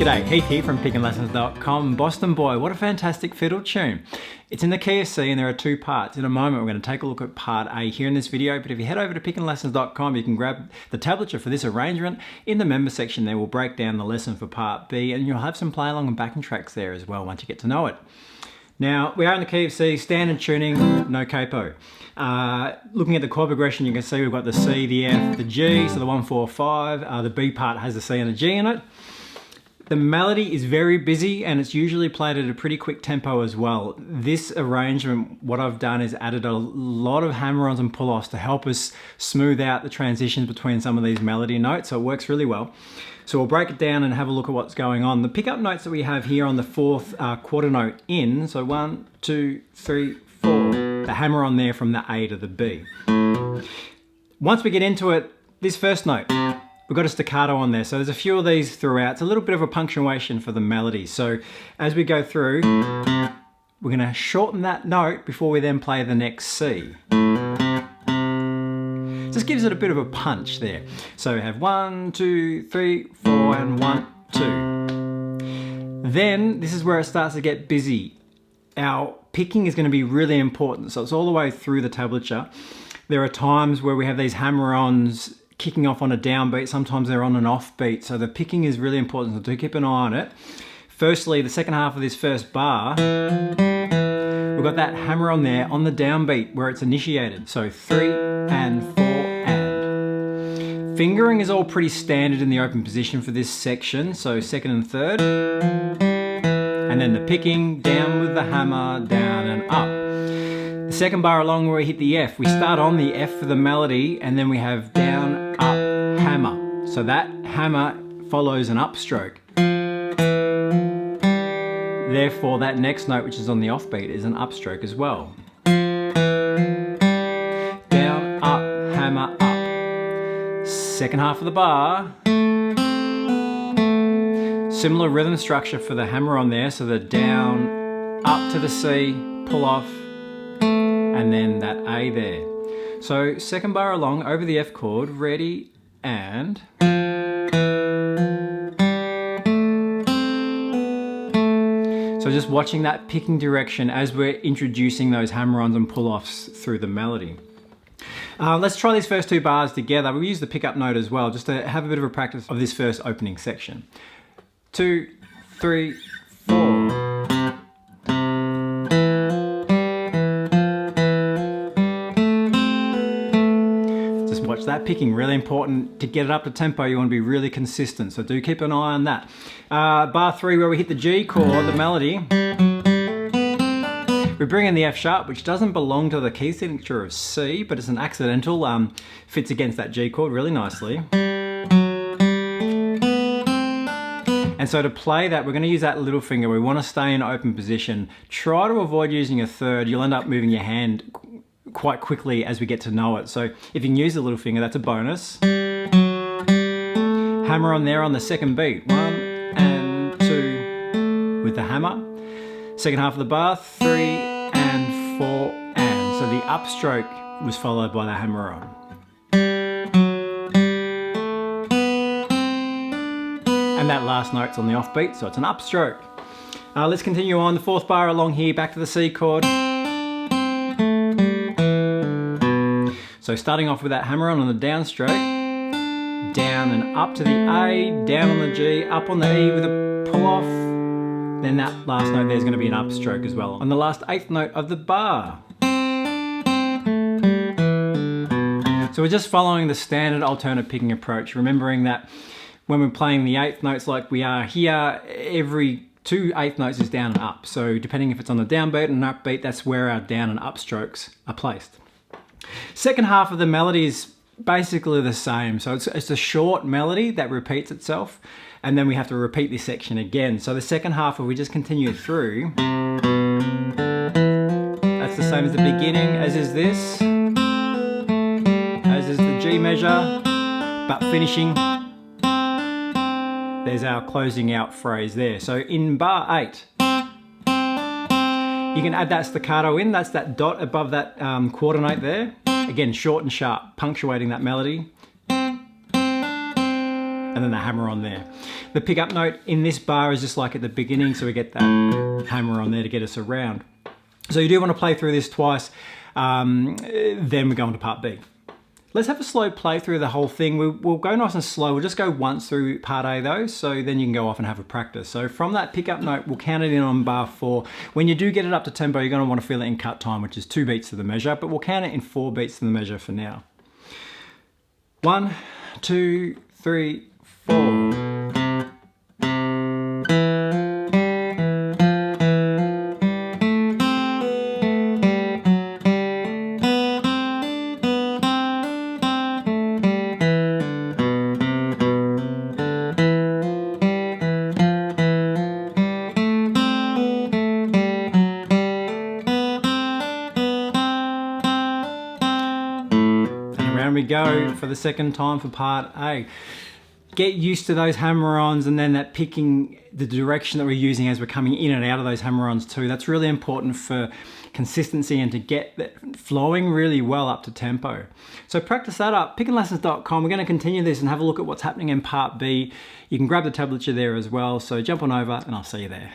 G'day, Heath here from pickinglessons.com. Boston Boy, what a fantastic fiddle tune. It's in the key of C and there are two parts. In a moment we're going to take a look at part A here in this video, but if you head over to pickinglessons.com you can grab the tablature for this arrangement. In the member section there we'll break down the lesson for part B and you'll have some play along and backing tracks there as well once you get to know it. Now, we are in the key of C, standard tuning, no capo. Looking at the chord progression, you can see we've got the C, the F, the G, so the 1, 4, 5. The B part has the C and a G in it. The melody is very busy and it's usually played at a pretty quick tempo as well. This arrangement, what I've done is added a lot of hammer-ons and pull-offs to help us smooth out the transitions between some of these melody notes, so it works really well. So we'll break it down and have a look at what's going on. The pickup notes that we have here on the fourth quarter note in, so 1, 2, 3, 4, the hammer-on there from the A to the B. Once we get into it, this first note, we've got a staccato on there, so there's a few of these throughout. It's a little bit of a punctuation for the melody. So as we go through, we're going to shorten that note before we then play the next C. Just gives it a bit of a punch there. So we have 1, 2, 3, 4, and 1, 2. Then this is where it starts to get busy. Our picking is going to be really important. So it's all the way through the tablature. There are times where we have these hammer-ons kicking off on a downbeat, sometimes they're on an offbeat, so the picking is really important, so do keep an eye on it. Firstly, the second half of this first bar, we've got that hammer on there on the downbeat where it's initiated, so 3 and 4 and. Fingering is all pretty standard in the open position for this section, so second and third, and then the picking, down with the hammer, down and up. The second bar along where we hit the F, we start on the F for the melody and then we have down, up, hammer. So that hammer follows an upstroke. Therefore that next note, which is on the offbeat, is an upstroke as well. Down, up, hammer, up. Second half of the bar. Similar rhythm structure for the hammer on there, so the down, up to the C, pull off, and then that A there. So second bar along over the F chord, ready and. So just watching that picking direction as we're introducing those hammer-ons and pull-offs through the melody. Let's try these first two bars together. We'll use the pickup note as well, just to have a bit of a practice of this first opening section. 2, 3, 4. Watch that picking, really important. To get it up to tempo you want to be really consistent, so do keep an eye on that. Bar 3 where we hit the G chord, the melody, we bring in the F sharp, which doesn't belong to the key signature of C, but it's an accidental, fits against that G chord really nicely. And so to play that, we're going to use that little finger. We want to stay in open position. Try to avoid using a third. You'll end up moving your hand quite quickly as we get to know it. So if you can use the little finger, that's a bonus. Hammer on there on the second beat. 1 and 2 with the hammer. Second half of the bar, 3 and 4 and. So the upstroke was followed by the hammer on. And that last note's on the offbeat, so it's an upstroke. Let's continue on the fourth bar along here, back to the C chord. So starting off with that hammer on the downstroke, down and up to the A, down on the G, up on the E with a pull off. Then that last note there's going to be an upstroke as well on the last eighth note of the bar. So we're just following the standard alternate picking approach, remembering that when we're playing the eighth notes like we are here, every 2 eighth notes is down and up. So depending if it's on the downbeat and an upbeat, that's where our down and up strokes are placed. Second half of the melody is basically the same. So it's a short melody that repeats itself, and then we have to repeat this section again. So the second half, if we just continue through, that's the same as the beginning, as is this, as is the G measure, but finishing, there's our closing out phrase there. So in bar 8, you can add that staccato in, that's that dot above that quarter note there. Again, short and sharp, punctuating that melody. and then the hammer on there. The pickup note in this bar is just like at the beginning, so we get that hammer on there to get us around. So you do want to play through this twice, then we go on to part B. Let's have a slow play through the whole thing. We'll go nice and slow. We'll just go once through part A though, so then you can go off and have a practice. So from that pickup note, we'll count it in on bar 4. When you do get it up to tempo, you're going to want to feel it in cut time, which is 2 beats to the measure, but we'll count it in 4 beats to the measure for now. 1, 2, 3, 4. We go for the second time for part A. Get used to those hammer-ons and then that picking the direction that we're using as we're coming in and out of those hammer-ons too. That's really important for consistency and to get that flowing really well up to tempo. So practice that up. Pickinlessons.com. We're going to continue this and have a look at what's happening in part B. You can grab the tablature there as well. So jump on over and I'll see you there.